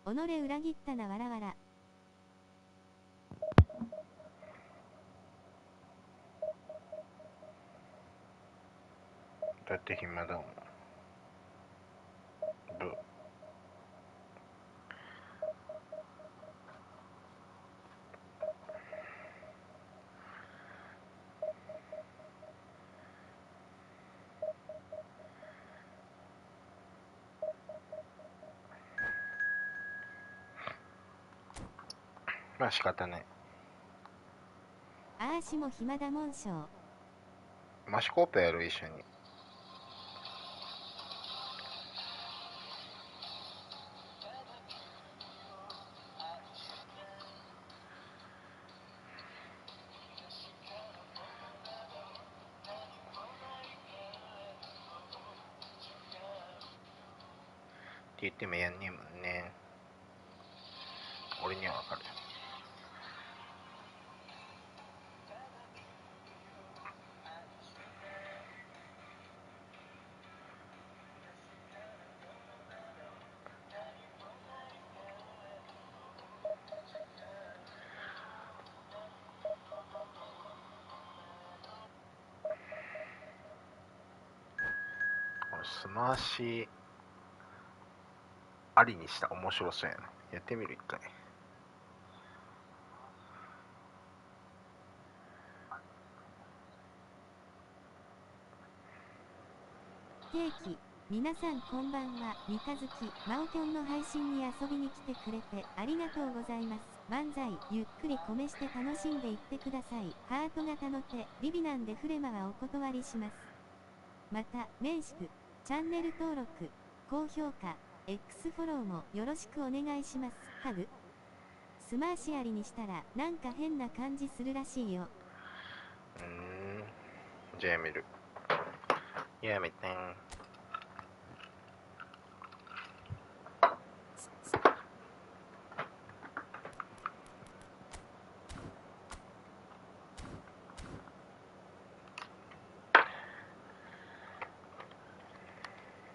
己裏切ったなわらわら。だって暇だもん。まあ仕方ない。あーしも暇だもんしょう。マシコープやる一緒に。って言ってもやんねえもんね。俺にはわかる。スマーシありにした面白そうやな。やってみる一回。ケーキ、皆さんこんばんは。三日月、マオキョンの配信に遊びに来てくれてありがとうございます。万歳、ゆっくり米して楽しんでいってください。ハート型の手、ビビなんでフレマはお断りします。また、面祝、チャンネル登録、高評価、X フォローもよろしくお願いします。ハグ。スマーシアリにしたらなんか変な感じするらしいよ。じゃあやめる。やめてん。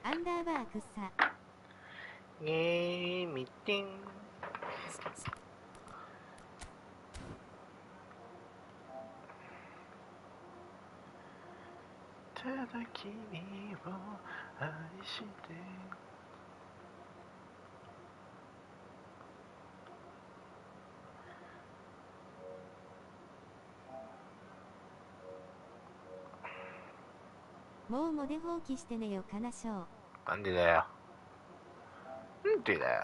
アンダーバー草。見てん。ただ君を愛して。もうモデ放棄してねよ、かなしょう。なんでだよ。なんでだよ。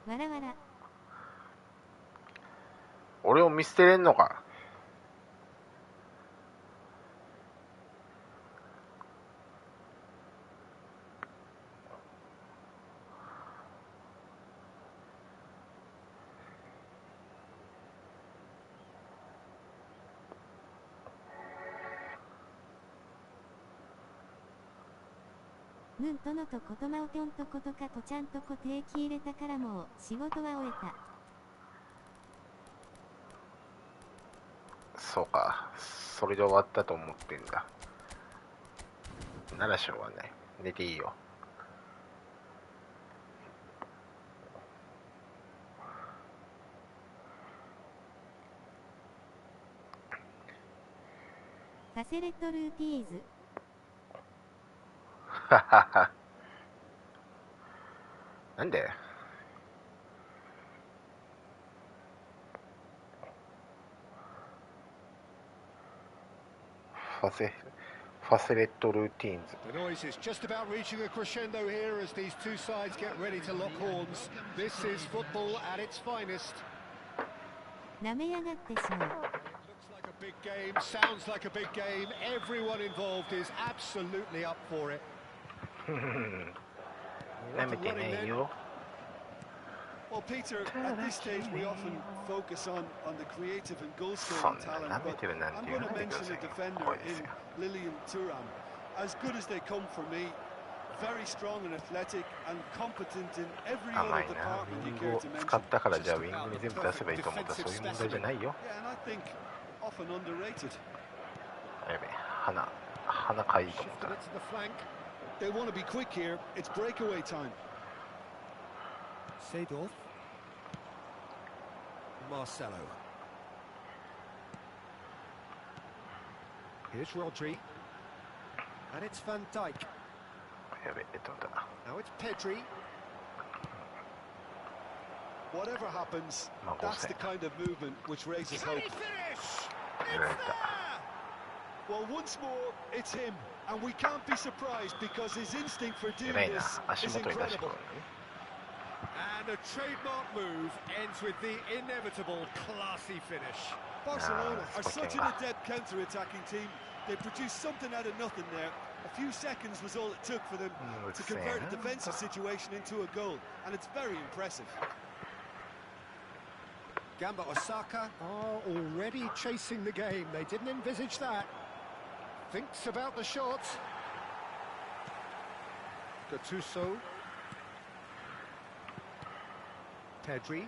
わらわら。俺を見捨てれんのか。ヌンとのとことまおぴょんとことかとちゃんとこ定期入れたからもう仕事は終えた。そうか。それで終わったと思ってんだ。ならしょうがない。寝ていいよ。ファセレットルーティーズ。ははは。なんでファセレットルーティーンズ。 The noise is just about reaching a crescendo here as these two sides get ready to lock horns. This is football at its finest. なめやがってしょう。 It looks like a big game, sounds like a big game. Everyone involved is absolutely up for it. なめてねえよ。 Well, Peter, at this stage we often focus on the creative andそ goal-scoring んな talent, 舐め but てるなんて I'm 言わ going な to いでくだ mention さ a いよ。 defender 怖いです in よ。 Lilian Thuram. As good as they come for me, very strong and athletic and competent in every 甘 other いな。 department ウィ you ン care グを to 使 mention. ったからじゃあウ Just ィングに a 全部出せばいいと思ったら perfect そういう問題じゃ defensive ないよ。 Yeah, and I think often underrated. やべえ、鼻かいいと思った Shifted ら。 it to the flank. They want to be quick here. It's breakaway time. Seedorf. Marcelo. Here's Rodri. And it's Van Dijk. やべえ、待った。 Now it's Pedri. Whatever happens, Well, that's we'll the kind of movement which raises hope. Finish! やられた。 Well, once more, it's him. And we can't be surprised because his instinct for doing 偉いな。 this 足 is 元に出してく incredible. るのね。 And a trademark move ends with the inevitable classy finish. Barcelona Ah, are it's such fucking an adept counter-attacking team. They produced something out of nothing there. A few seconds was all it took for them to convert a defensive situation into a goal. And it's very impressive. Gamba Osaka are already chasing the game. They didn't envisage that. Thinks about the shots. Gattuso. Pedri.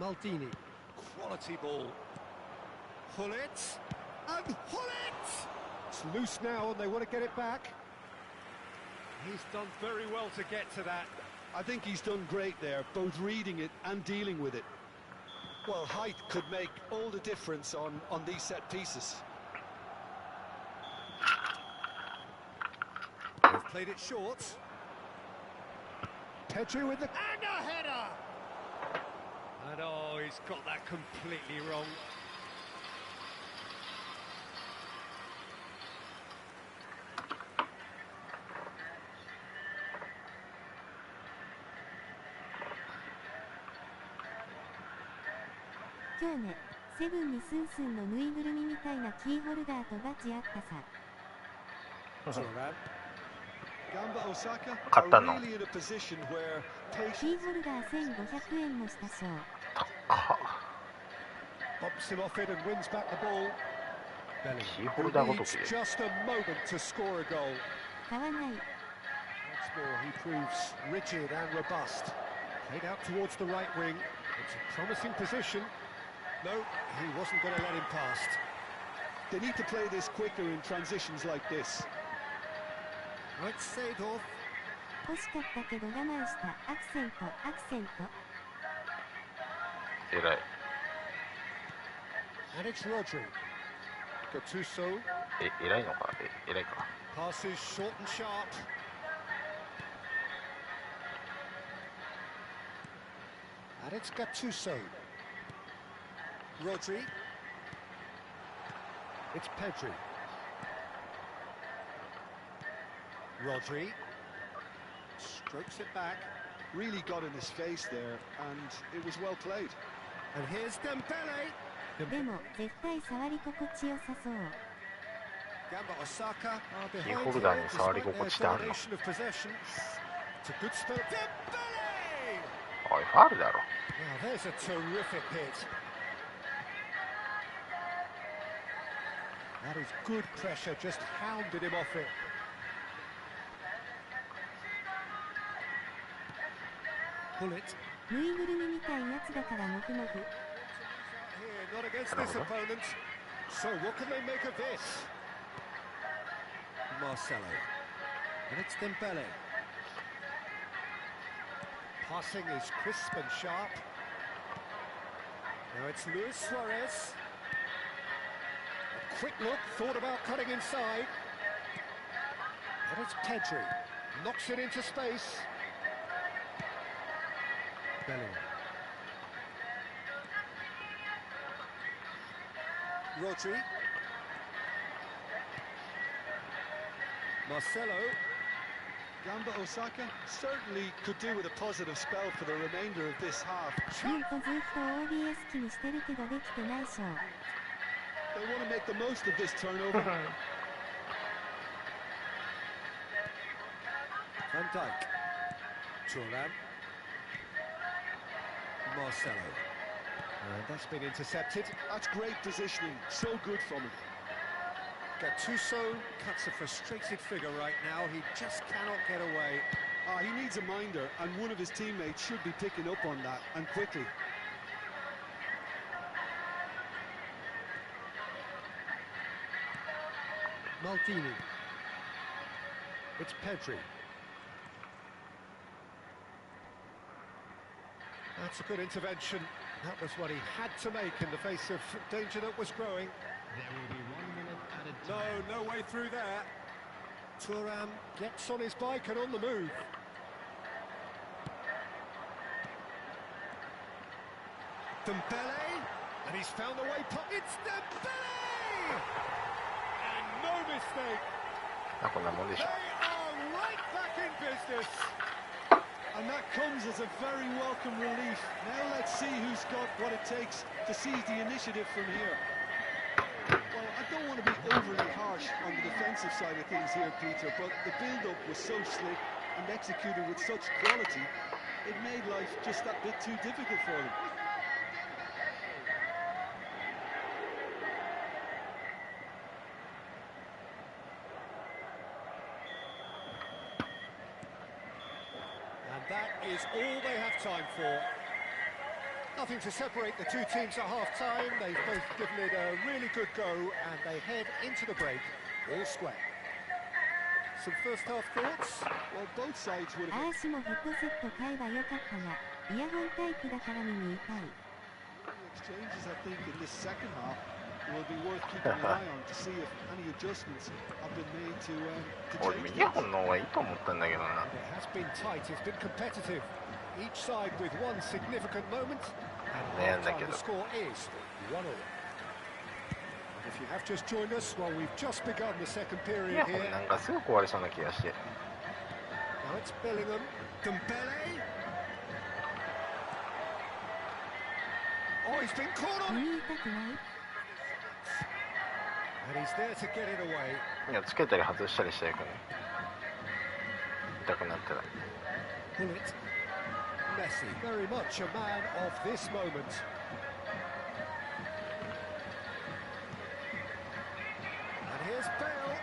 Maldini. Quality ball. Hullet. And Hullet! It's loose now and they want to get it back. He's done very well to get to that. I think he's done great there, both reading it and dealing with it. Well, height could make all the difference on these set pieces. They've played it short. Pedri with the... And a header! And oh, he's got that completely wrong.今日ね、セブンにスンスンのぬいぐるみみたいなキーホルダーとバッジあったさ。 Thuram. Gamba Osaka are Katano. really in a position where キー patience... ホルダー1500円もしたしょう。 Bumps him off it and wins back the ball. Bellingham. キーホルダーごと Needs きで。 just a moment to score a goal. 買わない。 Once more, he proves rigid and robust. Played out towards the right wing. It's a promising position. No, he wasn't going to let him past. They need to play this quicker in transitions like this. Right, Seedorf. 欲しかったけど我慢した。アクセント、アクセント。偉い。 And it's Rodri. Gattuso. 偉いのか。偉いか。 Passes short and sharp. And it's Gattuso. Rodri. It's Pedri. Rodri. Strokes it back. Really got in his face there, and it was well played. And here's Dembele. でも、絶対触り心地よさそう。 Gamba Osaka are behind キーホルダーに here 触り despite 心 their 地ってあるの？ domination of possession. It's a good spell. Dembele! おい、ファールだろ。 Now there's a terrific hit. That is good pressure, just hounded him off it. Bullet. ぬいぐるみみたいやつだからモフモフ。 Here, not against this opponent. So what can they make of this? Marcelo. And it's Dembele. Passing is crisp and sharp. Now it's Luis Suarez. A quick look, thought about cutting inside. And it's Pedri. Knocks it into space. Bellingham. Rodri. Marcelo. Gamba Osaka certainly could do with a positive spell for the remainder of this half. なんとずっと OBS 機にしてるけどできてないしょう。 They want to make the most of this turnover. Van Dijk. Thuram. Marcelo. And that's been intercepted. That's great positioning, so good from him. Gattuso cuts a frustrated figure right now. He just cannot get away. He needs a minder, and one of his teammates should be picking up on that, and quickly. Maldini. It's Pedri. That's a good intervention. That was what he had to make in the face of danger that was growing. There will be 1 minute added time. No way through there. Thuram gets on his bike and on the move. Dembele, and he's found a way. It's Dembele! And no mistake. They are right back in business. And that comes as a very welcome relief. Now let's see who's got what it takes to seize the initiative from here. Well, I don't want to be overly harsh on the defensive side of things here, Peter, but the build-up was so slick and executed with such quality, it made life just that bit too difficult for them. And that is all they have time for. Nothing to separate the two teams at half-time. They've both given it a really good go, and they head into the break all square. Some first-half thoughts? Well, both sides would have... しもヘッドセット買えばよかったが、イヤホンタイプだから見に行きたい。Exchanges, I think, in this second half will be worth keeping an eye on to see if any adjustments have been made to change. イヤホンの方がいいと思ったんだけどな。 It has been tight, it's been competitive. Each side with one significant moment, and the score is 1-1. If you have just joined us, well, we've just begun the second period here. なんかすぐ壊れそうな気がして。 Now it's Bellingham, Dembele. Oh, he's been caught on. 見に行きたくない？ And he's there to get it away. いや、つけたり外したりしたいからね。痛くなったら。 Bullet. Messi, very much a man of this moment. And here's Bale.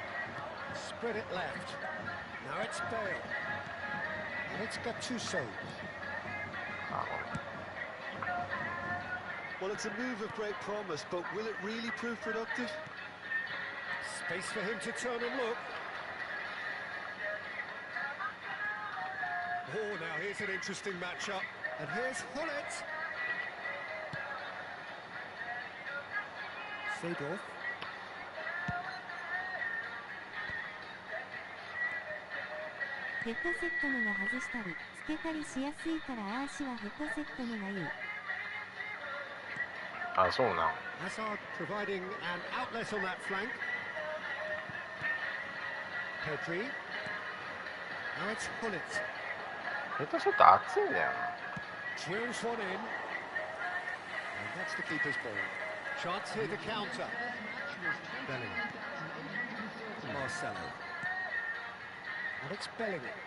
Spread it left. Now it's Bale. And it's Gattuso. Well, it's a move of great promise, but will it really prove productive? Space for him to turn and look. Oh, now here's an interesting matchup. And here's Hullet. Seedorf. ヘッドセットのが外したり、つけたりしやすいから足はヘッドセットのがいい。あ、そうなん。Hazard providing an outlet on that flank. Pedri. Now it's Hullet. ヘッドセット熱いんだよな。 Drills one in. And that's the keeper's ball. Chance here to counter. Bellingham. Marcelo. And it's Bellingham.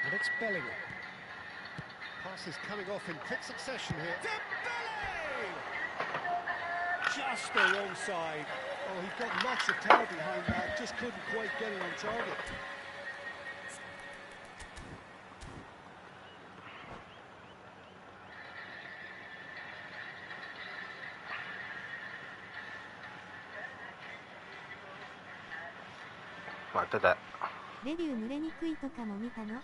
And it's Bellingham. Passes coming off in quick succession here. Dembele! Just the wrong side. Oh, he got lots of power behind that, just couldn't quite get it on target.まあ、ただ、レビュー濡れにくいとかも見たの？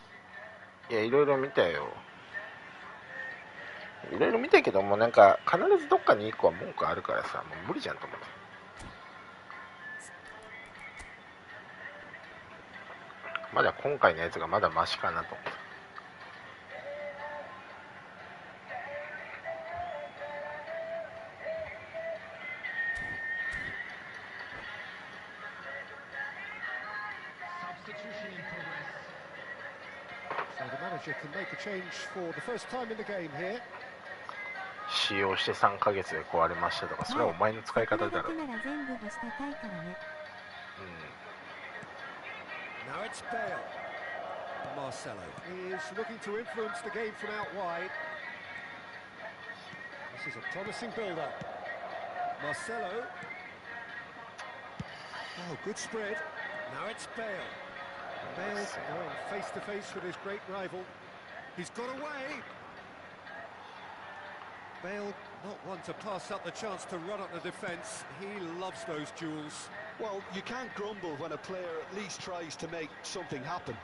いや、いろいろ見たよ。いろいろ見たけども、なんか必ずどっかに1個は文句あるからさ、もう無理じゃんと思う。まだ今回のやつがまだマシかなと思う。Can make a change for the first time in the game here. 使用して3ヶ月で壊れましたとか、それはお前の使い方だろ。なら全部干したたいからね。Now it's Bale. Marcelo is looking to influence the game from out wide. This is a promising build-up. Marcelo. Oh, good spread. Now it's Bale. Bale going face to face with his great rival. He's got away. Bale, not one to pass up the chance to run up the defence. He loves those duels. Well, you can't grumble when a player at least tries to make something happen.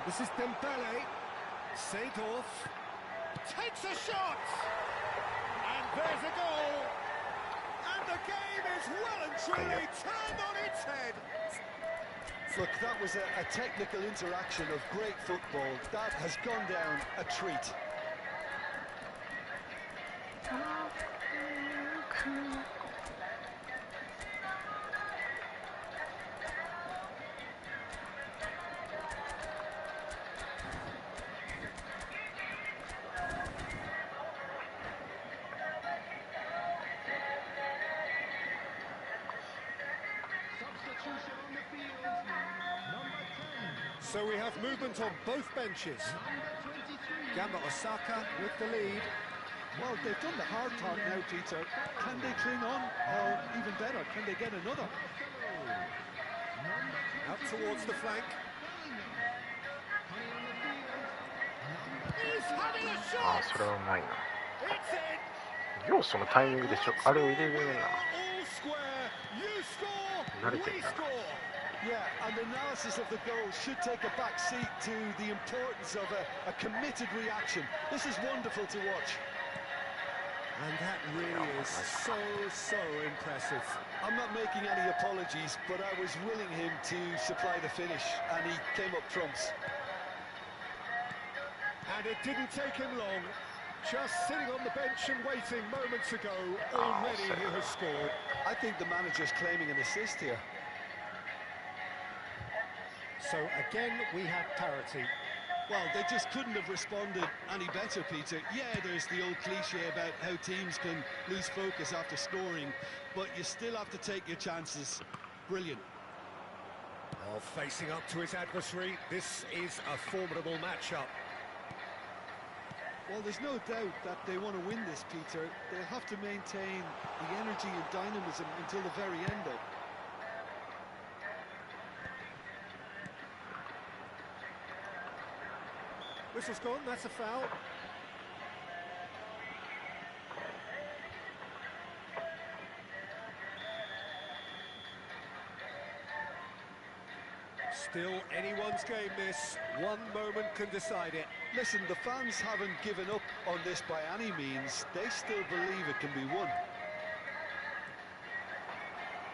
This is Dembele. Seedorf takes a shot! And there's a goal! And the game is well and truly turned on its head! Look, that was a technical interaction of great football. That has gone down a treat. Substitution on the field. Number 10. So we have movement on both benches. Number 23. Gamba Osaka with the lead. Well, they've done the hard part now, Peter. Can they cling on? Or even better, can they get another? Out towards the flank. He's having a ああ、 shot! それはうまいな。 It's in! ようそのタイミングであれを入れるような。 All square. You score, we score. Yeah, and the analysis of the goal should take a back seat to the importance of a committed reaction. This is wonderful to watch. And that really is so impressive. I'm not making any apologies, but I was willing him to supply the finish, and he came up trumps. And it didn't take him long. Just sitting on the bench and waiting moments ago, already he has scored. I think the manager's claiming an assist here. So again, we have parity. Well, they just couldn't have responded any better, Peter. Yeah, there's the old cliche about how teams can lose focus after scoring, but you still have to take your chances. Brilliant. Oh, facing up to his adversary, this is a formidable matchup. Well, there's no doubt that they want to win this, Peter. They'll have to maintain the energy and dynamism until the very end, though. Whistle's gone, that's a foul. Still anyone's game this. One moment can decide it. Listen, the fans haven't given up on this by any means. They still believe it can be won.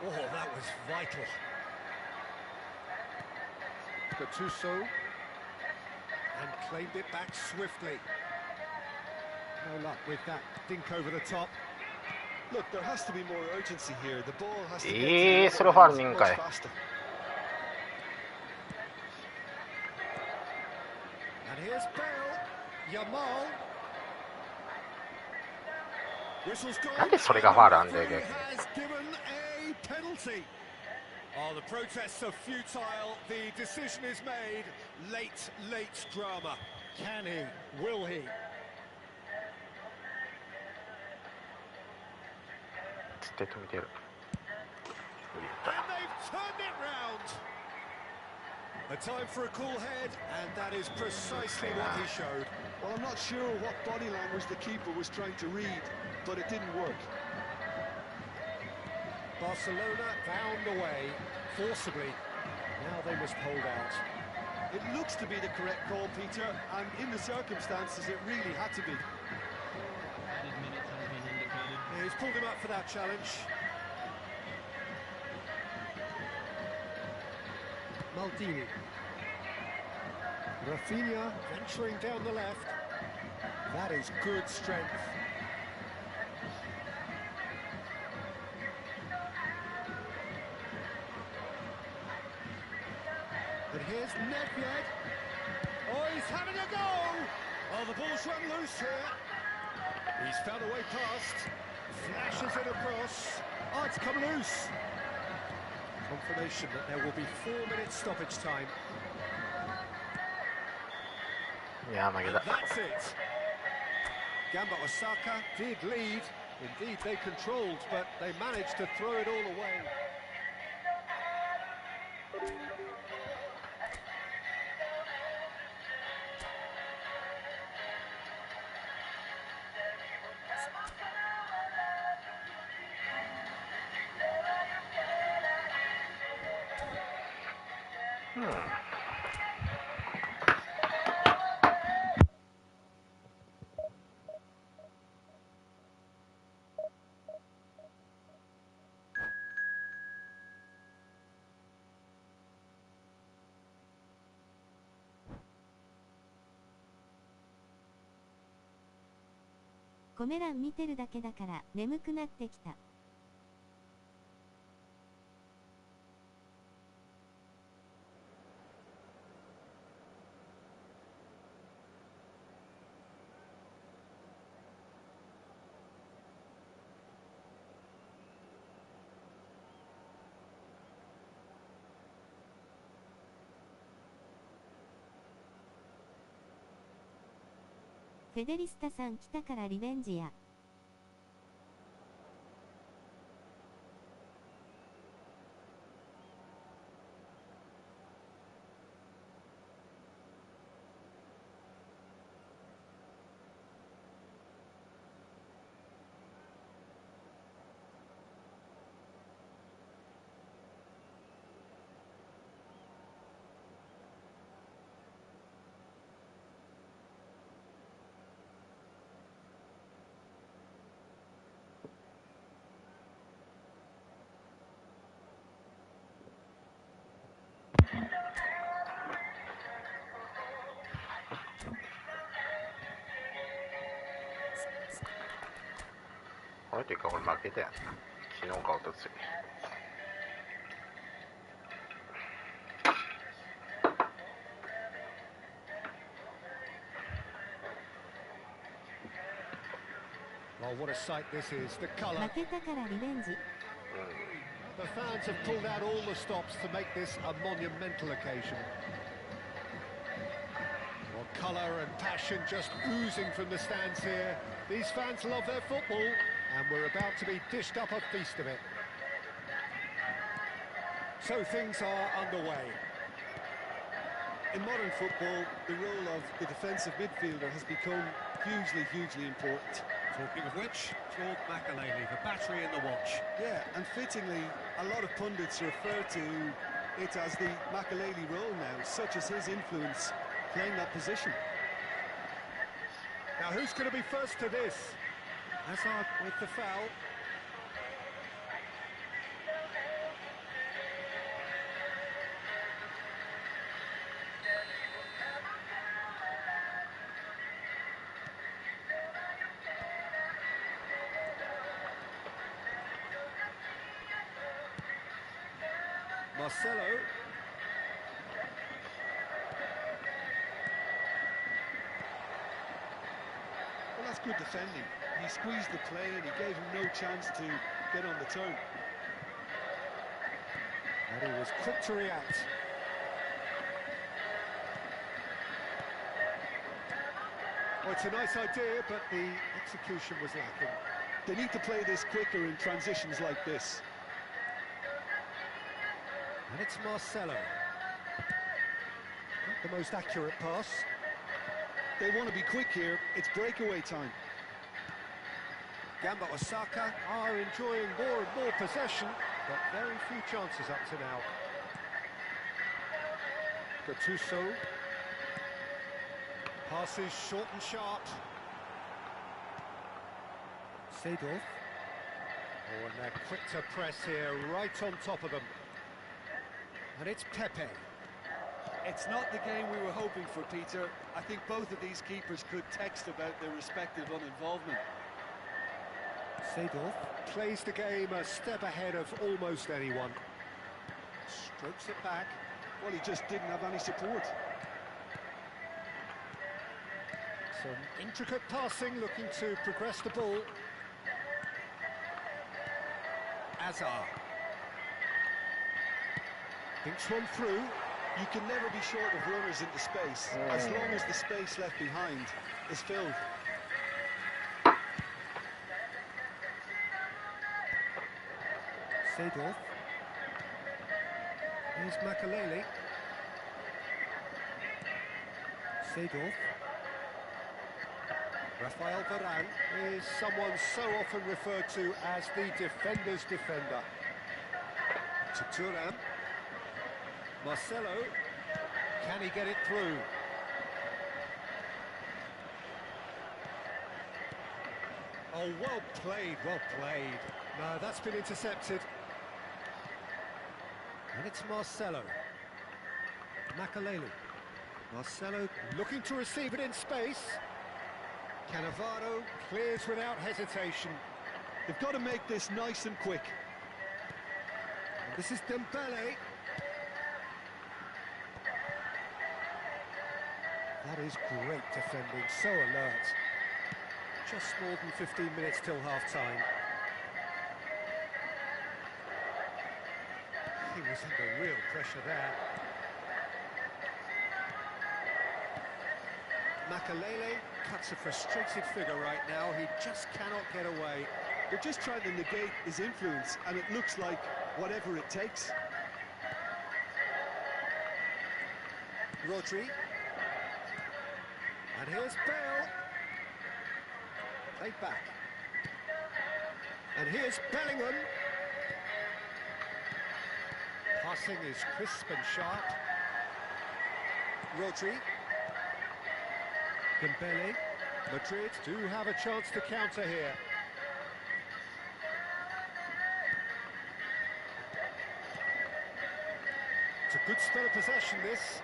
Oh, that was vital. Gattuso. And claimed it back swiftly. No luck with that dink over the top. Look, there has to be more urgency here. The ball has to getそれファウルにんかい。 much faster. And here's Bale. Yamal. Whistle's gone. なんでそれがファウルあんだよ、 He 逆に。 has given a penalty. Oh, the protests are futile. The decision is made. Late drama. Can he? Will he? つって止めてやる。 And they've turned it round. A time for a cool head, and that is precisely what he showed. Well, I'm not sure what body language the keeper was trying to read, but it didn't work. Barcelona bound away forcibly. Now they must hold out. It looks to be the correct call, Peter, and in the circumstances, it really had to be. Added minutes has been indicated. Yeah, he's pulled him up for that challenge. Maldini. Rafinha venturing down the left. That is good strength. And here's Nedved. Oh, he's having a go! Oh, the ball's run loose here. He's found a way past. Flashes it across. Oh, it's come loose. Confirmation that there will be 4 minutes stoppage time. いや、負け And た。 that's it. Gamba Osaka did lead, Indeed, they controlled, but they managed to throw it all away.コメ欄見てるだけだから眠くなってきた。フェデリスタさん来たからリベンジや。これっていうか俺負けたやんな。昨日かおとつい。Well, what a sight this is. The colour. 負けたからリベンジ。The fans have pulled out all the stops to make this a monumental occasion. Well, colour and passion just oozing from the stands here. These fans love their football, and we're about to be dished up a feast of it. So things are underway. In modern football, the role of the defensive midfielder has become hugely important. Talking of which, Claude McAlealy, the battery in the watch. Yeah, and fittingly, a lot of pundits refer to it as the McAlealy role now, such as his influence playing that position. Now who's going to be first to this? Hazard with the foul. Marcelo. Well, that's good defending. He squeezed the play and he gave him no chance to get on the turn. And he was quick to react. Well, it's a nice idea, but the execution was lacking. They need to play this quicker in transitions like this. And it's Marcelo. Not the most accurate pass. They want to be quick here. It's breakaway time. Gamba Osaka are enjoying more and more possession, but very few chances up to now. Gattuso. Passes short and sharp. Seedorf. Oh, and they're quick to press here, right on top of them. And it's Pepe. It's not the game we were hoping for, Peter. I think both of these keepers could text about their respective uninvolvement. Seedorf plays the game a step ahead of almost anyone. Strokes it back. Well, he just didn't have any support. Some intricate passing, looking to progress the ball. Azar. Thinks one through. You can never be short of runners into space, as long as the space left behind is filled. Seedorf. Here's Makaleli. Seedorf. Rafael Varane is someone so often referred to as the defender's defender. To Thuram. Marcelo. Can he get it through? Oh, well played, well played. No, that's been intercepted. And it's Marcelo. Makaleli. Marcelo looking to receive it in space. Cannavaro clears without hesitation. They've got to make this nice and quick. And this is Dembele. That is great defending, so alert. Just more than 15 minutes till half-time. He was under real pressure there. Makalele cuts a frustrated figure right now. He just cannot get away. They're just trying to negate his influence, and it looks like whatever it takes. Rodri. And here's Bale. Played back. And here's Bellingham. Passing is crisp and sharp. Rodri. Dembele. Madrid do have a chance to counter here. It's a good spell of possession, this.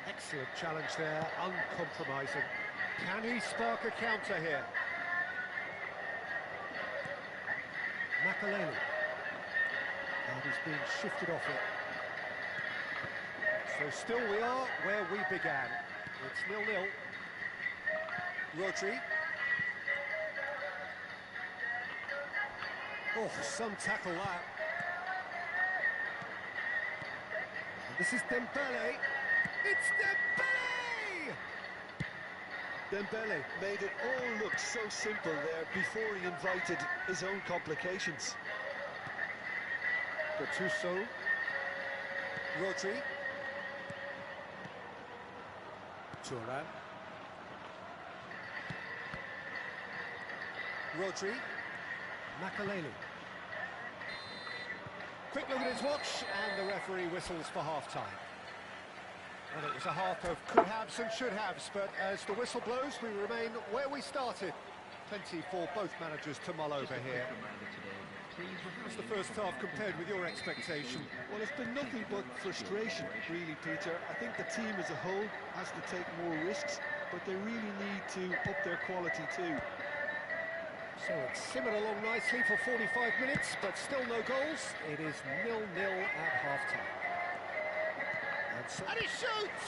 Excellent challenge there, uncompromising. Can he spark a counter here? Makaleli. And he's being shifted off it. So still we are where we began. It's 0-0. Rodri. Oh, some tackle that. And this is Dembele. It's Dembele! Dembele made it all look so simple there before he invited his own complications. Gattuso. Rodri. Thuram. Rodri. Makaleli. Quick look at his watch, and the referee whistles for half-time. Well, it was a half of could-haves and should-haves, but as the whistle blows, we remain where we started. Plenty for both managers to mull over here. How's the first half compared with your expectation? Well, it's been nothing but frustration, really, Peter. I think the team as a whole has to take more risks, but they really need to up their quality too. So it's simmered along nicely for 45 minutes, but still no goals. It is 0-0 at half-time. And he shoots!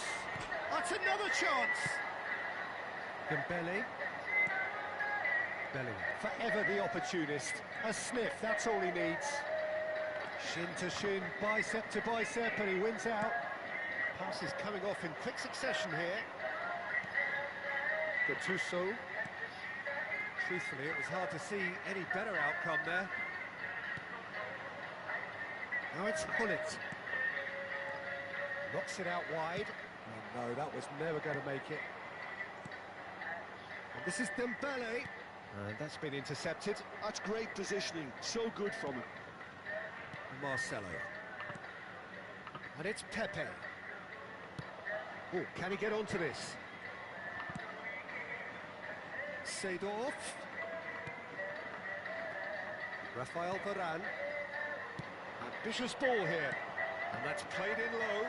That's another chance! Dembele. Bellingham. Forever the opportunist. A sniff, that's all he needs. Shin to shin, bicep to bicep, and he wins out. Pass is coming off in quick succession here. Gattuso. Truthfully, it was hard to see any better outcome there. Now it's Hullet. Knocks it out wide. Oh no, that was never going to make it. And this is Dembele. And that's been intercepted. That's great positioning, so good from him. Marcelo. And it's Pepe. Oh, can he get onto this? Seedorf. Rafael Varane. Ambitious ball here. And that's played in low.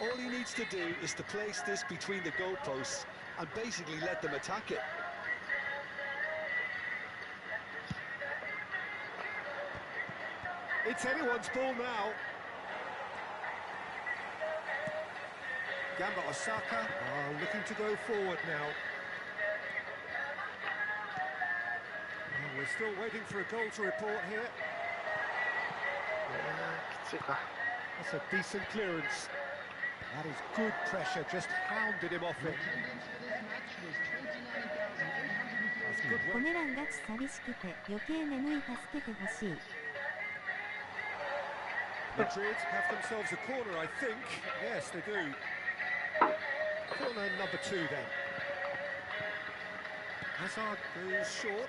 All he needs to do is to place this between the goalposts and basically let them attack it. It's anyone's ball now. Gamba Osaka are looking to go forward now. We're still waiting for a goal to report here. きついか。 That's a decent clearance. That is good pressure, just hounded him off it. Attendance for this match was 29,800. That's good コ work. メ欄ガチ寂しくて余計眠い助けてほしい。 Madrid have themselves a corner, I think. Yes, they do. Corner number 2 then. Hazard goes short.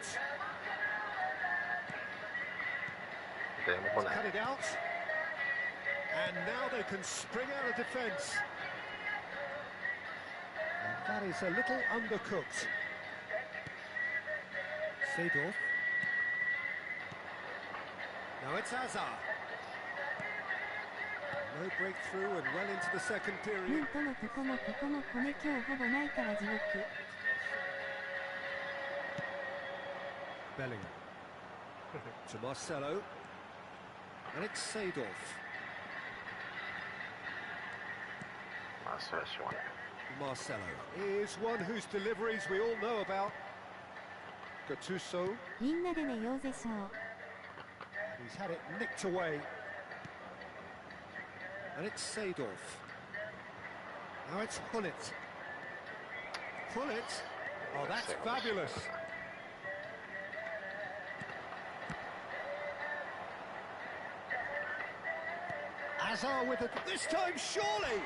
誰も来ない。 Cut it out. And now they can spring out of defence. And that is a little undercooked. Seedorf. Now it's Hazard. No breakthrough and well into the second ム period. ントのとこもここも米今日ほぼないから地獄。 Bellingham. To Marcelo. And it's Seedorf. まあそれはしょうがない。 Marcelo is one whose deliveries we all know about. Gattuso. みんなで寝ようぜしょう。 He's had it nicked away. And it's Seedorf. Now it's Hullet. Hullet. Oh, that's fabulous. Hazard with it. This time, surely.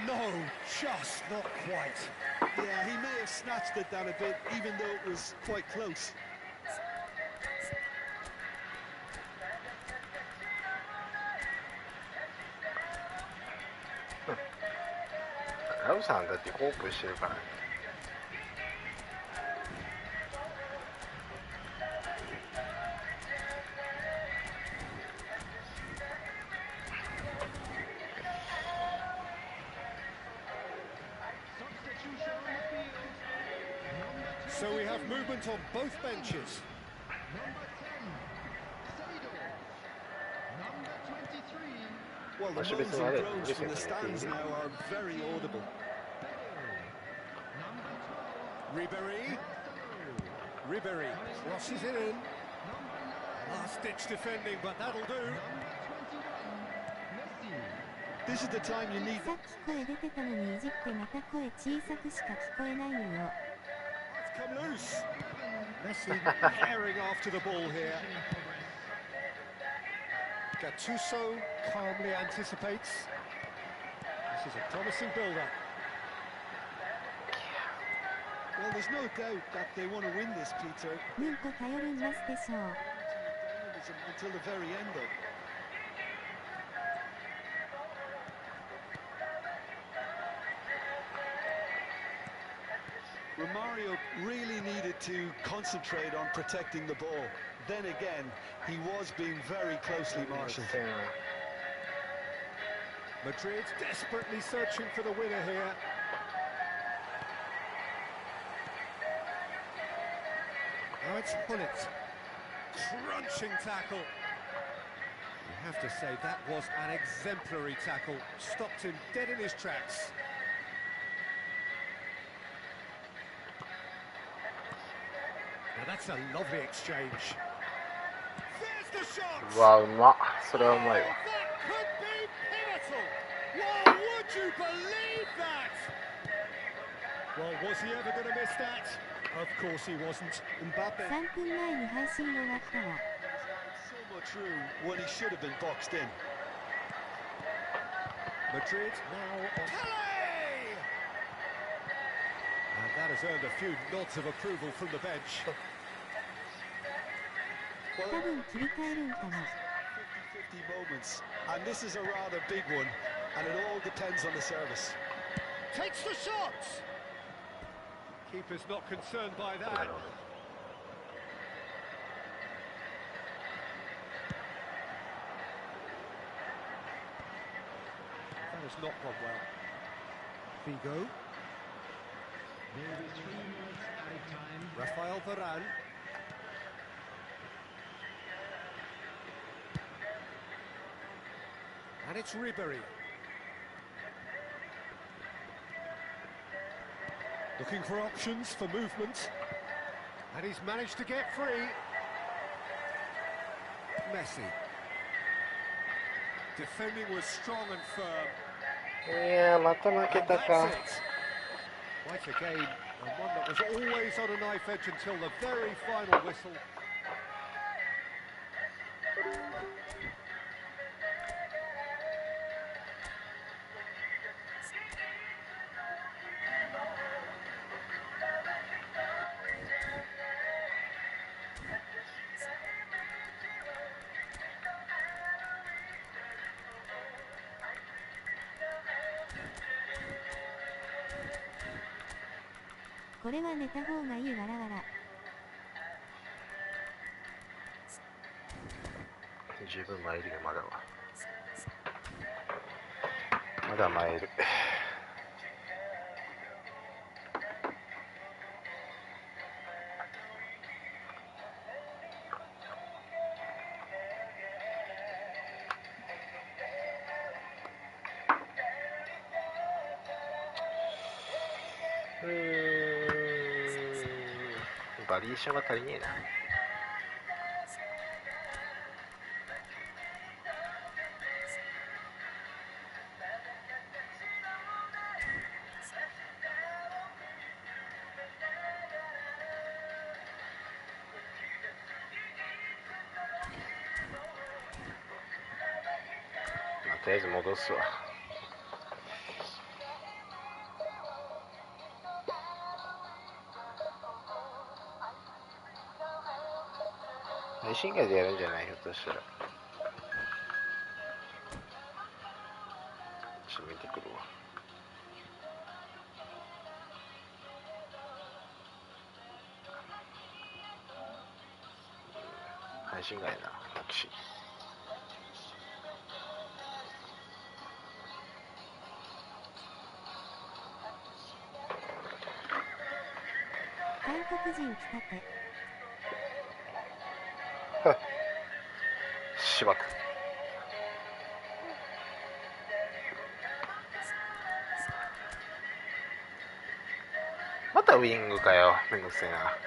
No, just not quite. Yeah, he may have snatched it down a bit, even though it was quite close. ラウさんだってコープしてるからね。 Substitution on the field. Number 10. So we have movement on both benches. Number 10. Seedorf. Number 23. Well, the Well, should moans be and some groans other- from the stands now are very audible. Number 12. Ribery. Marcelo. Ribery crosses it in. Number 9. Last-ditch defending, but that'll do. Number 21. Messi. This is the time you need さっき声出てたのにいじってまた声小さくしか聞こえないのよ。 It's come loose. Messi tearing after the ball here. Gattuso calmly anticipates. This is a promising build-up. Well, there's no doubt that they want to win this, Peter. ムント頼るんますでしょう。 Until the very end, though. Romario really needed to concentrate on protecting the ball. Then again, he was being very closely marshalled. Madrid desperately searching for the winner here. Now it's Hullet. Crunching tackle. You have to say that was an exemplary tackle. Stopped him dead in his tracks. Now that's a lovely exchange. There's the shot! うわうまっ。それはうまいわ。 That could be pivotal! Well, would you believe that? Well, was he ever going to miss that? Of course he wasn't. Mbappe 3分前に配信終わったわ。 So much room when he should have been boxed in. Madrid now on. Pele! And that has earned a few nods of approval from the bench. 多分切り替えるんかな。 50-50 moments, and this is a rather big one, and it all depends on the service. Takes the shot! Keeper's not concerned by that. That has not gone well. Figo. There will be 3 minutes added time. Rafael Varane. And it's Ribery. Looking for options for movement. And he's managed to get free. Messi. Defending was strong and firm. いやーまた負け And た that's か。 it. Quite a game, and one that was always on a knife edge until the very final whistle. これは寝た方がいいわらわら。十分参るよまだは。まだ参る。バリエーションが足りねえな。まあ、とりあえず戻すわ。配信外でやるんじゃないひょっとしたら。ちょっと見てくるわ。配信外なタクシー。韓国人来たて。しばく。またウイングかよ。めんどくせえな。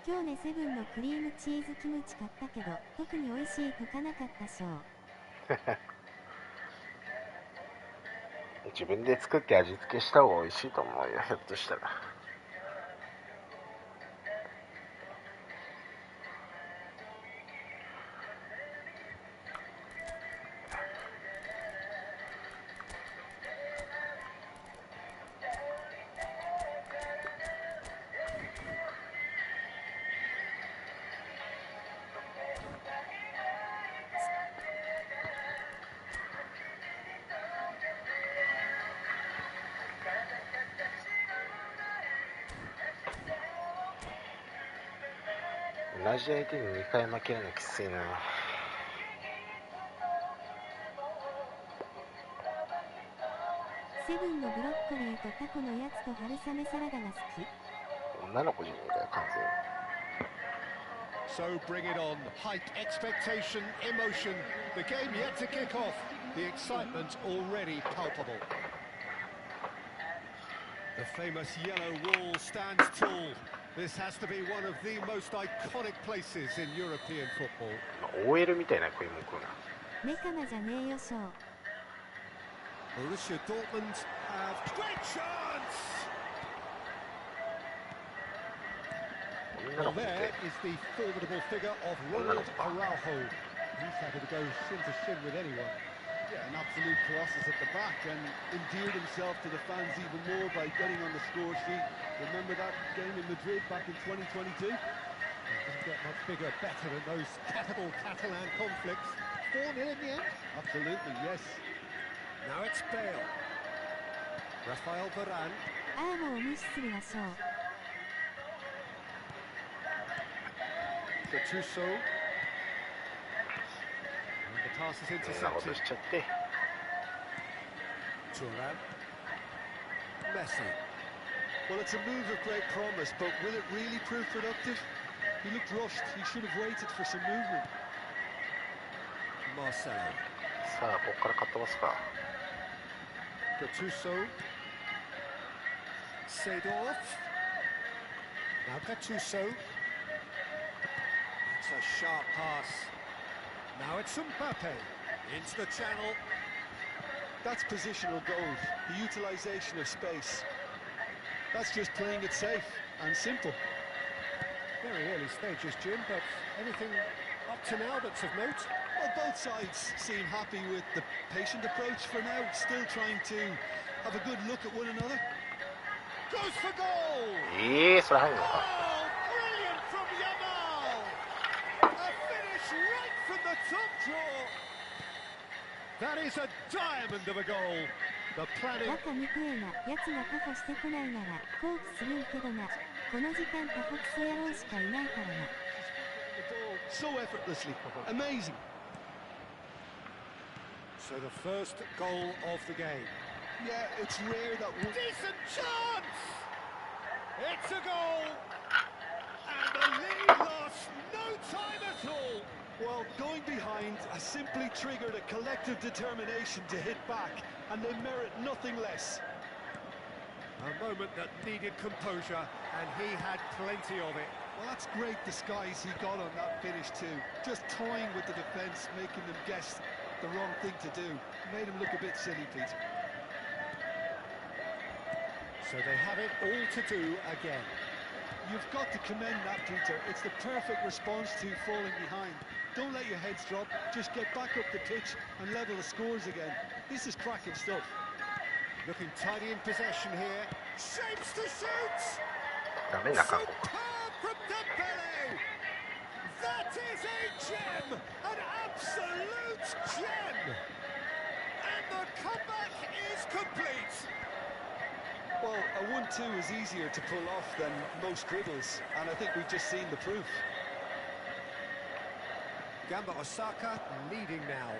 今日ねセブンのクリームチーズキムチ買ったけど、特に美味しいとかなかったしょう。自分で作って味付けした方が美味しいと思うよ、ひょっとしたら。同じ相手に2回負けるのきついな。セブンのブロッコリーとタコのやつと春雨サラダが好き。女の子じゃねえかよ、完全に。 So bring it on. Hype, expectation, emotion. The game yet to kick off. The excitement already palpable. The famous yellow wall stands tall. This has to be one of the most iconic places in European football. OL みたいな食い物食うな。メカマじゃねえよしょう。Borussia Dortmund have great chance. Well, there is the formidable figure of Ronald Araujo. He's happy to go shin to shin with anyone. Yeah, an absolute colossus at the back, and endeared himself to the fans even more by getting on the score sheet. Remember that game in Madrid back in 2022? It doesn't get much bigger, better than those capital Catalan conflicts. 4-0 in the end. Absolutely, yes. Now it's Bale. Rafael Varane. アーモを無視するわしょう。Gattuso. And the pass is そんなこと intercepted. しちゃって。 Thuram. Messi. Well, it's a move of great promise, but will it really prove productive? He looked rushed. He should have waited for some movement. Marcelo. さあ、ここからかっ飛ばすか。 Gattuso. Seedorf. Now Gattuso. It's a sharp pass. Now it's Mbappe. Into the channel. That's positional gold, the utilisation of space. That's just playing it safe and simple. Very early stages, Jim, but anything up to now that's of note? Well, both sides seem happy with the patient approach for now, still trying to have a good look at one another. Goes for goal! それ入るのか。 Oh, brilliant from Yamal! A finish right from the top draw. That is a diamond of a goal. The planning. バカみてえなやつがカホしてこないならコークするんけどな。この時間カホクソ野郎しかいないからな。 The ball so effortlessly, amazing. So the first goal of the game. Yeah, it's rare that one. Decent chance! It's a goal! And the lead lost no time at all. Well, going behind has simply triggered a collective determination to hit back, and they merit nothing less. A moment that needed composure, and he had plenty of it. Well, that's great disguise he got on that finish too. Just toying with the defence, making them guess the wrong thing to do. Made him look a bit silly, Pete. So they have it all to do again. You've got to commend that, Peter. It's the perfect response to falling behind. Don't let your heads drop. Just get back up the pitch and level the scores again. This is cracking stuff. Looking tidy in possession here. Shapes to shoot! ダメな韓 Superb 国。 from Dembele! That is a gem! An absolute gem! And the comeback is complete! Well, a 1-2 is easier to pull off than most dribbles, and I think we've just seen the proof. Gamba Osaka leading now.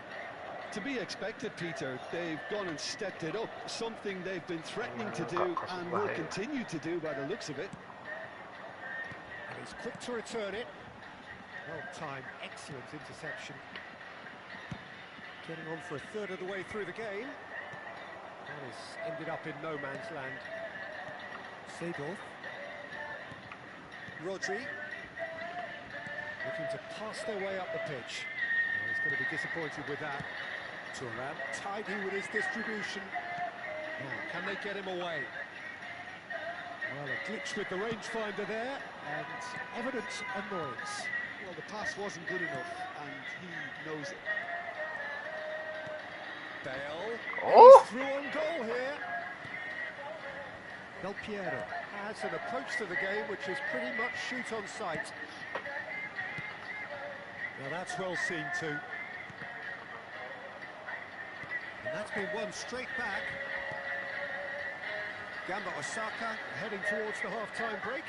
To be expected, Peter. They've gone and stepped it up, something they've been threatening to do and will continue to do by the looks of it. And he's quick to return it. Well timed, excellent interception. Getting on for a third of the way through the game. That has ended up in no man's land. Seedorf. Rodri. Looking to pass their way up the pitch. Well, he's going to be disappointed with that. Thuram, tidy with his distribution. Now, can they get him away? Well, a glitch with the rangefinder there, and evident annoyance. Well, the pass wasn't good enough, and he knows it. Bale. Oh! He's through on goal here. Del Piero has an approach to the game which is pretty much shoot on sight. Now that's well seen too. And that's been won straight back. Gamba Osaka heading towards the half-time break.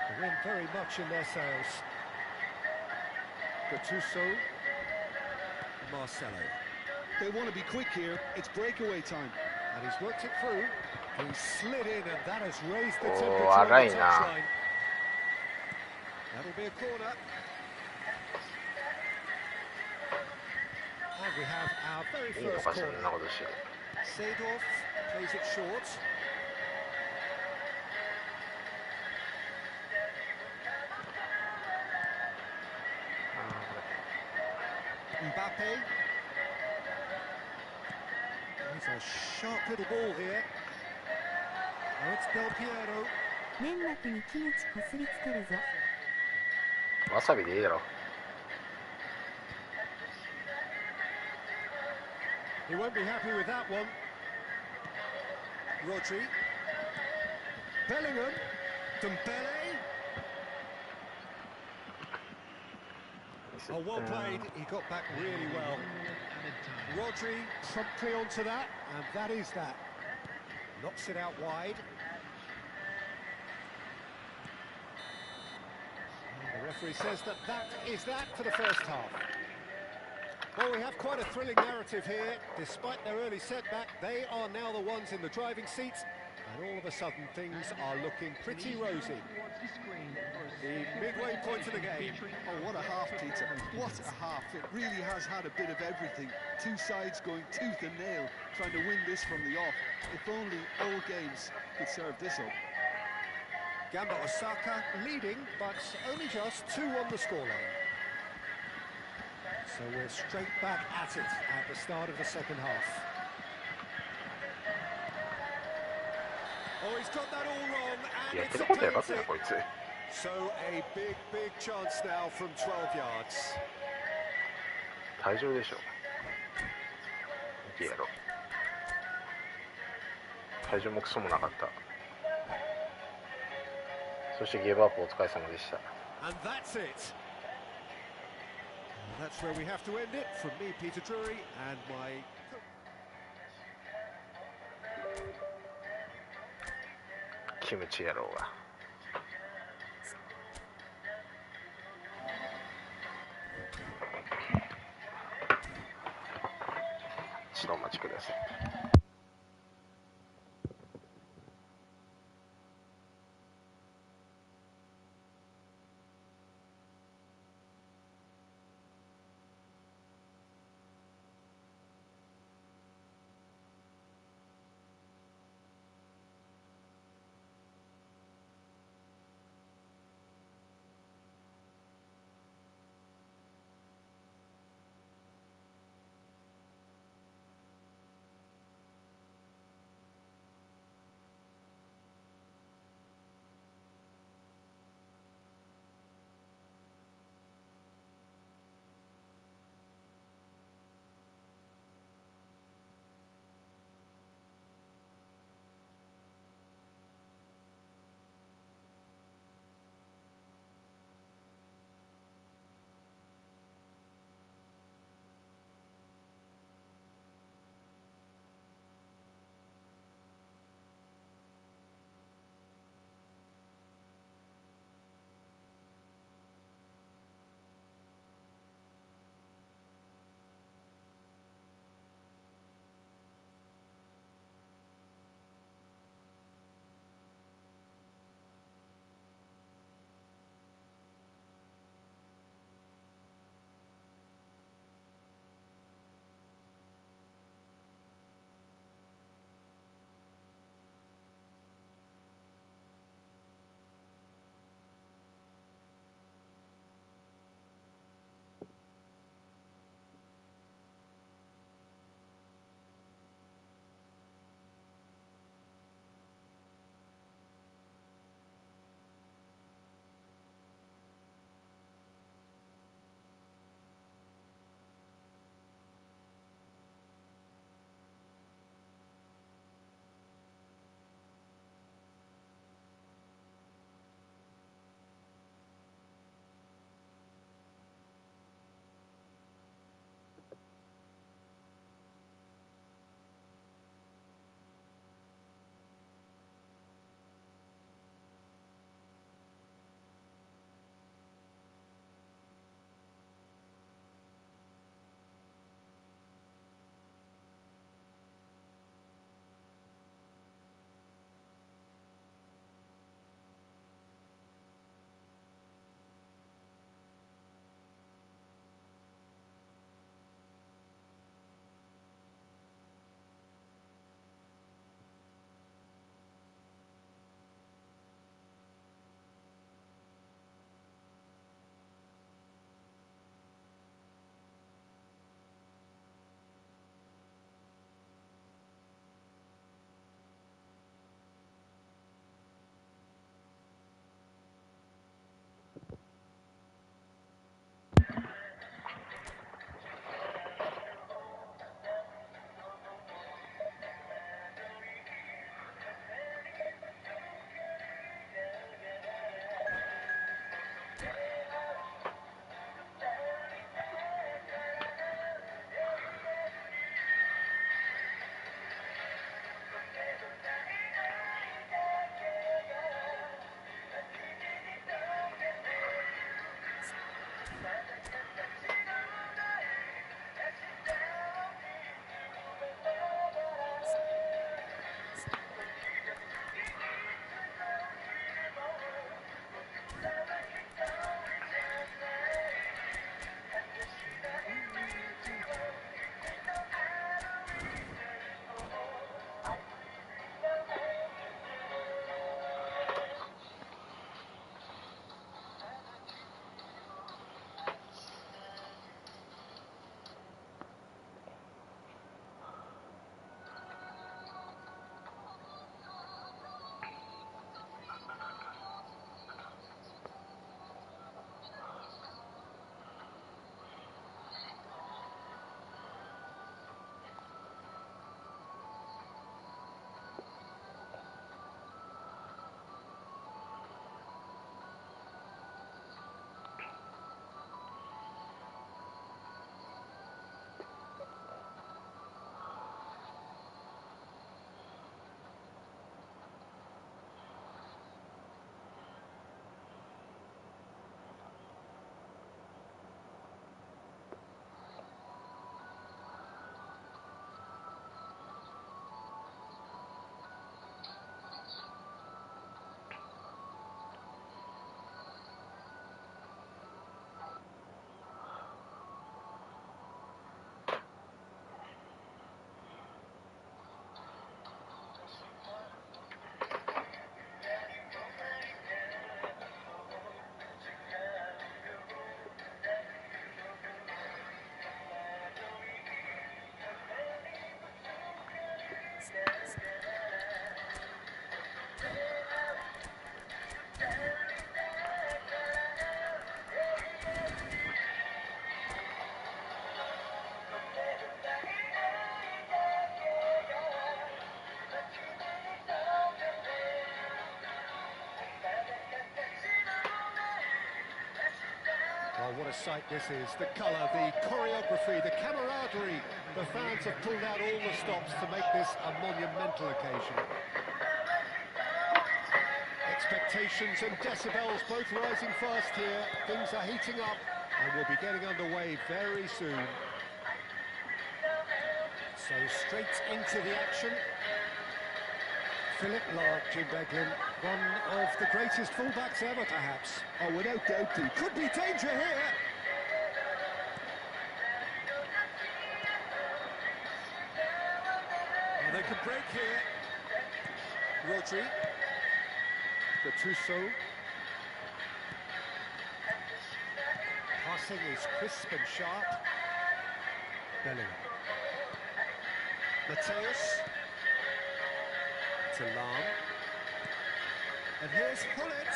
The wind very much in their sails. Gattuso. Marcelo. They want to be quick here. It's breakaway time. And he's worked it through. He slid in, and that has raised the Oh, temperature on the alright now. touchline. That'll be a corner. And we have our very いいの first か、そん corner. なことして。 Seedorf plays it short. Mbappe. It's a sharp little ball here. Oh, it's Del Piero. 粘膜にキムチこすりつけるぞ。わさびでいいだろ。 He won't be happy with that one. Rodri. Bellingham. Dembele. Oh, well played. He got back really well. Rodri promptly onto that, and that is that. Knocks it out wide. And the Referee says that is that for the first half. Well, we have quite a thrilling narrative here. Despite their early setback, they are now the ones in the driving seat, and all of a sudden things are looking pretty rosy. The midway point of the game. Oh, what a half, Peter. What a half. It really has had a bit of everything. Two sides going tooth and nail, trying to win this from the off. If only all games could serve this up. Gamba Osaka leading, but only just 2 on the scoreline. So we're straight back at it at the start of the second half. Oh, he's got that all wrong, and やって it's る a ことやばくない penalty. こいつ。 So a big chance now from 12 yards. 退場でしょ。いけやろ。退場もクソもなかった。そしてゲーブアップお疲れ様でした。 And that's it. That's where we have to end it. From me, Peter Drury, and my... キムチ野郎が。一度お待ちください。a sight this is. The colour, the choreography, the camaraderie. The fans have pulled out all the stops to make this a monumental occasion. Expectations and decibels both rising fast here. Things are heating up and we'll be getting underway very soon. So straight into the action. Philip Lahm, Jim Beglin, one of the greatest fullbacks ever, perhaps. Oh, without doubt, Pete. Could be danger here. Oh, they could break here. Rodri. Gattuso. Passing is crisp and sharp. Bellingham. Mateus. To Lahm. And here's Hullet.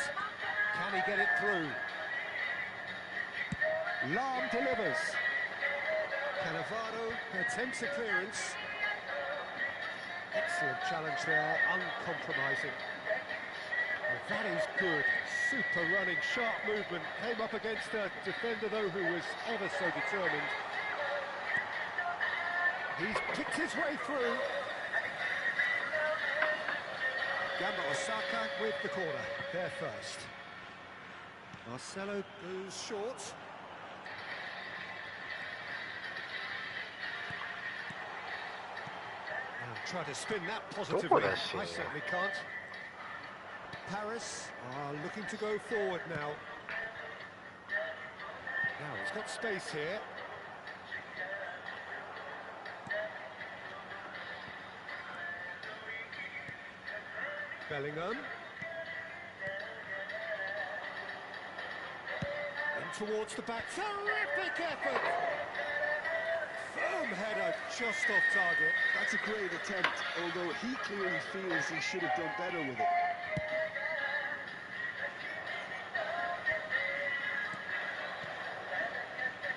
Can he get it through? Lahm delivers. Cannavaro attempts a clearance. Excellent challenge there, uncompromising. Well, that is good. Super running, sharp movement. Came up against a defender, though, who was ever so determined. He's picked his way through. Gamba Osaka with the corner, there first. Marcelo goes short. Now try to spin that positively. I certainly can't. Paris are looking to go forward now. Now he's got space here. Bellingham. In towards the back. Terrific effort! Firm header just off target. That's a great attempt, although he clearly feels he should have done better with it.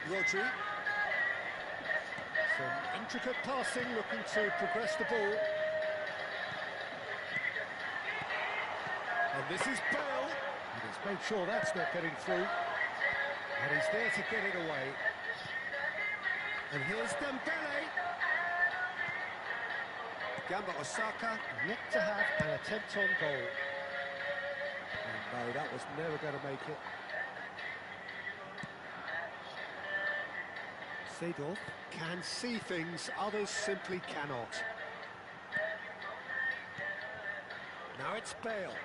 Rodri. Some intricate passing, looking to progress the ball. And this is Bale. And he's made sure that's not getting through. And he's there to get it away. And here's Dembele. Gamba Osaka yet to have an attempt on goal. And no, that was never going to make it. Seedorf can see things others simply cannot. Now it's Bale.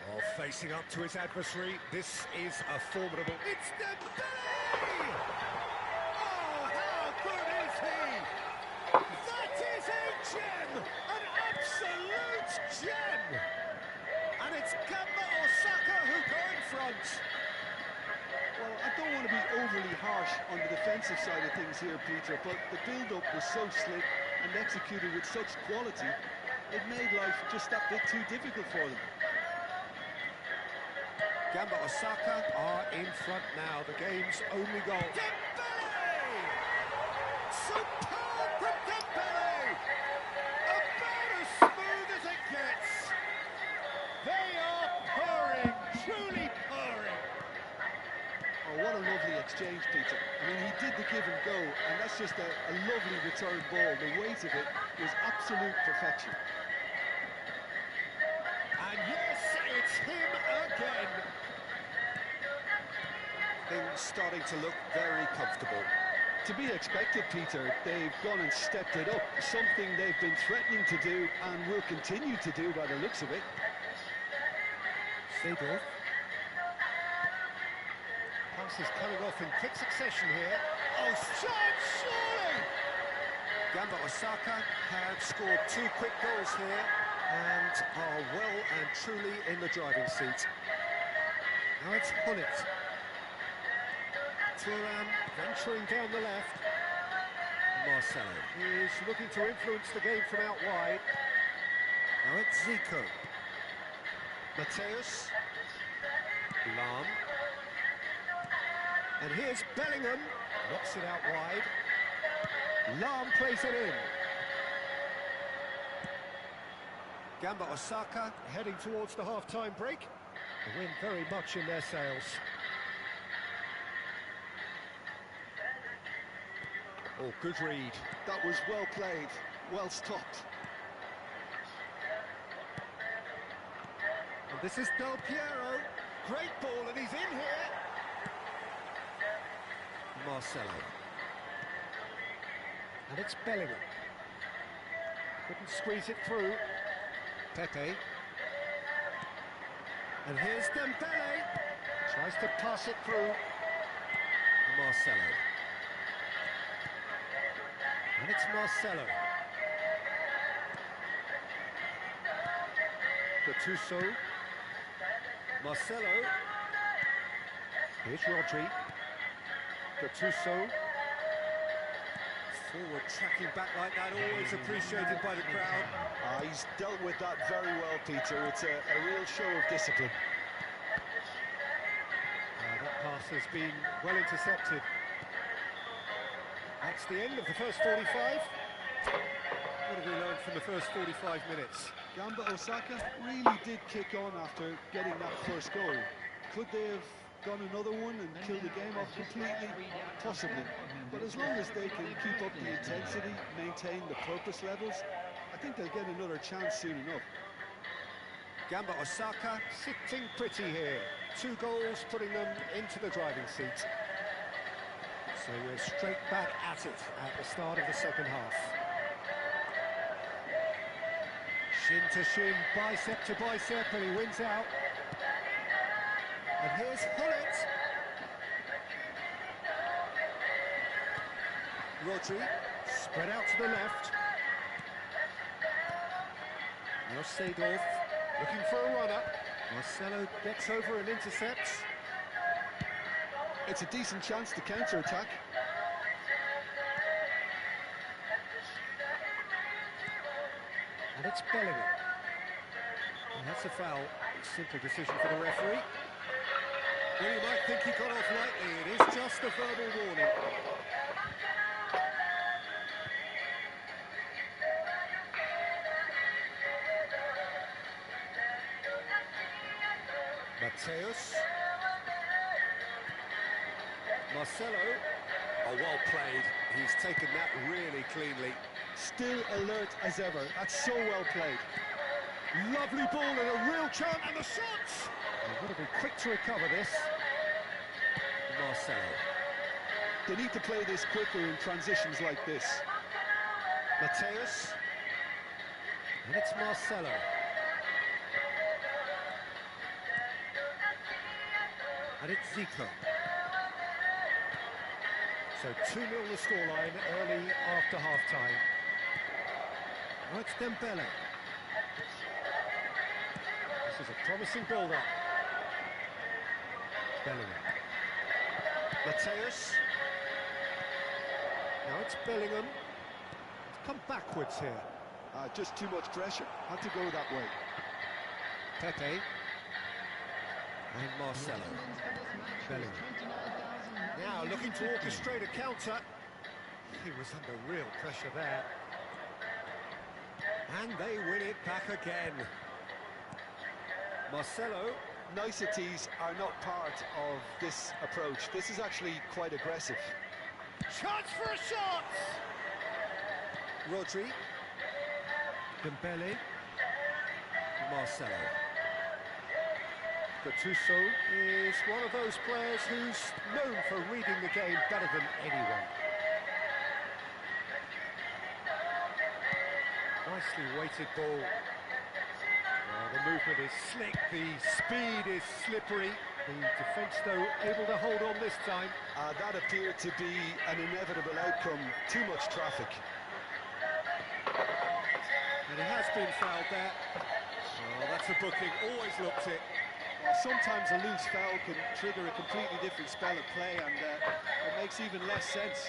Oh, facing up to his adversary. This is a formidable... It's Dembele! Oh, how good is he? That is a gem! An absolute gem! And it's Gamba Osaka who go in front. Well, I don't want to be overly harsh on the defensive side of things here, Peter, but the build-up was so slick and executed with such quality, it made life just that bit too difficult for them. Gamba Osaka are in front now, the game's only goal. Dembele! Superb from Dembele! About as smooth as it gets. They are purring, truly purring. Oh, what a lovely exchange, Peter. I mean, he did the give and go, and that's just a lovely return ball. The weight of it was absolute perfection. And yes, it's him again. Things starting to look very comfortable. To be expected, Peter. They've gone and stepped it up, something they've been threatening to do and will continue to do by the looks of it. Seedorf. Pass is coming off in quick succession here. Oh, shot, surely! Gamba Osaka have scored 2 quick goals here and are well and truly in the driving seat. Now it's Hullet. Thuram venturing down the left. Marcelo is looking to influence the game from out wide. Now it's Zico. Mateus. Lahm. And here's Bellingham. Knocks it out wide. Lahm plays it in. Gamba Osaka heading towards the half-time break. The wind very much in their sails. Oh, good read. That was well played, well stopped. And this is Del Piero. Great ball, and he's in here. Marcelo. And it's Bellingham. Couldn't squeeze it through. Pepe. And here's Dembele. Tries to pass it through. Marcelo. And it's Marcelo. Gattuso. Marcelo. Here's Rodri. Gattuso. Forward tracking back like that, always appreciated by the crowd. He's dealt with that very well, Peter. It's a real show of discipline. That pass has been well intercepted. That's the end of the first 45. What have we learned from the first 45 minutes? Gamba Osaka really did kick on after getting that first goal. Could they have gone another one and killed the game off completely? Possibly. But as long as they can keep up the intensity, maintain the purpose levels, I think they'll get another chance soon enough. Gamba Osaka sitting pretty here. 2 goals putting them into the driving seat. So we're straight back at it at the start of the second half. Shin to shin, bicep to bicep, and he wins out. And here's Hullet. Rodri, spread out to the left. Now Seedorf, looking for a runner. Marcelo gets over and intercepts. It's a decent chance to counter-attack. And it's Bellingham. And that's a foul. Simple decision for the referee. Well, you might think he got off lightly. It is just a verbal warning. Mateus. Marcelo. Oh, well played. He's taken that really cleanly. Still alert as ever. That's so well played. Lovely ball and a real chance. And the shots! They've got to be quick to recover this. Marcelo. They need to play this quicker in transitions like this. Mateus. And it's Marcelo. And it's Zico. So 2-0 the scoreline early after half-time. Now it's Dembele. This is a promising build-up. Bellingham. Mateus. Now it's Bellingham. It's come backwards here. Just too much pressure. Had to go that way. Pepe. And Marcelo. Bellingham. Now looking to orchestrate a counter. He was under real pressure there. And they win it back again. Marcelo. Niceties are not part of this approach. This is actually quite aggressive. Chance for a shot! Rodri. Dembele. Marcelo. Gattuso is one of those players who's known for reading the game better than anyone. Nicely weighted ball. The movement is slick, the speed is slippery. The defence, though, able to hold on this time. That appeared to be an inevitable outcome. Too much traffic. And he has been fouled there. Oh, that's a booking, always looked it. Well, sometimes a loose foul can trigger a completely different spell of play, and it makes even less sense.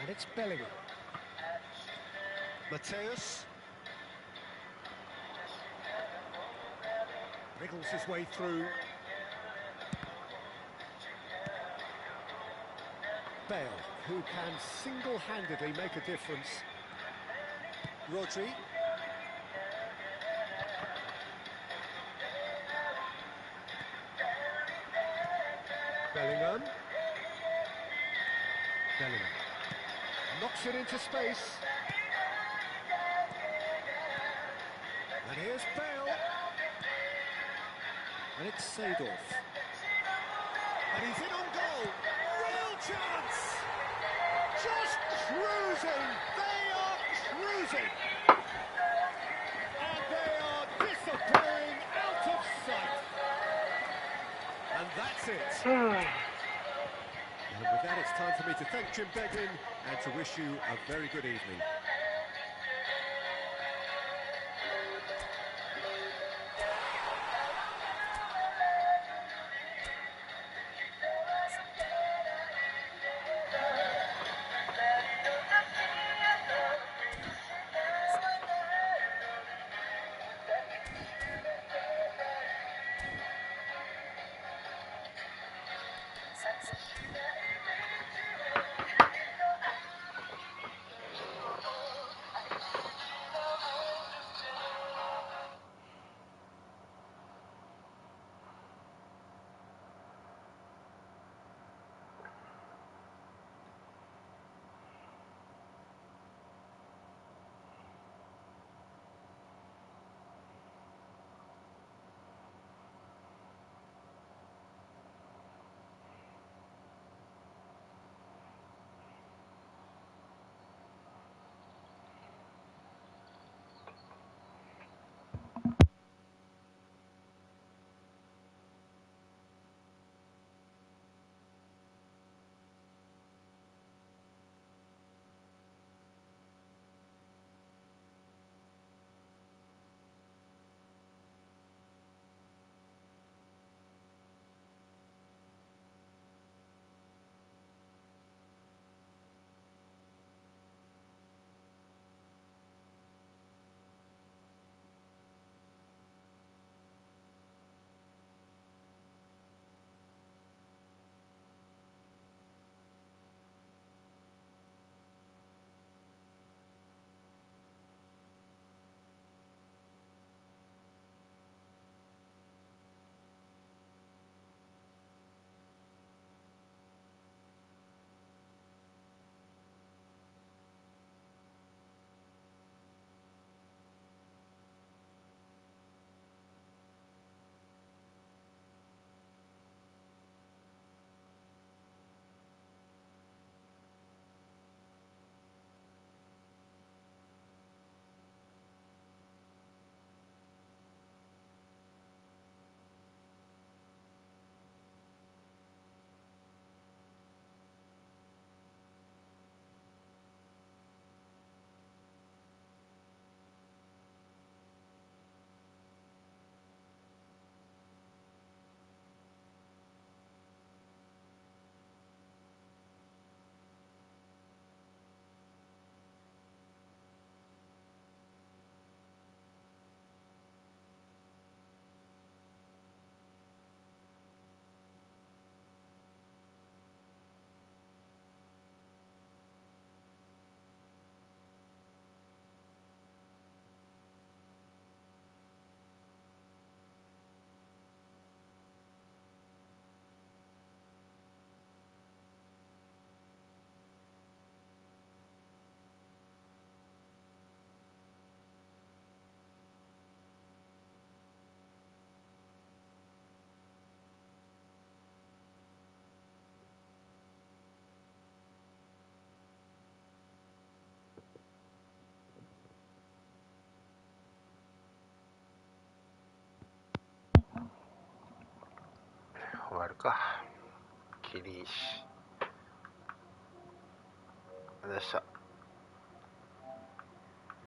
And it's Bellingham. Mateus. Wriggles his way through. Bale, who can single-handedly make a difference. Rodri. Bellingham. Bellingham knocks it into space. And here's Bale. And it's Seedorf. And he's in on goal. Real chance! Just cruising! They are cruising! And they are disappearing out of sight. And that's it. And with that, it's time for me to thank Jim Beglin and to wish you a very good evening.終わるか。キリーシ。ありがとうございました。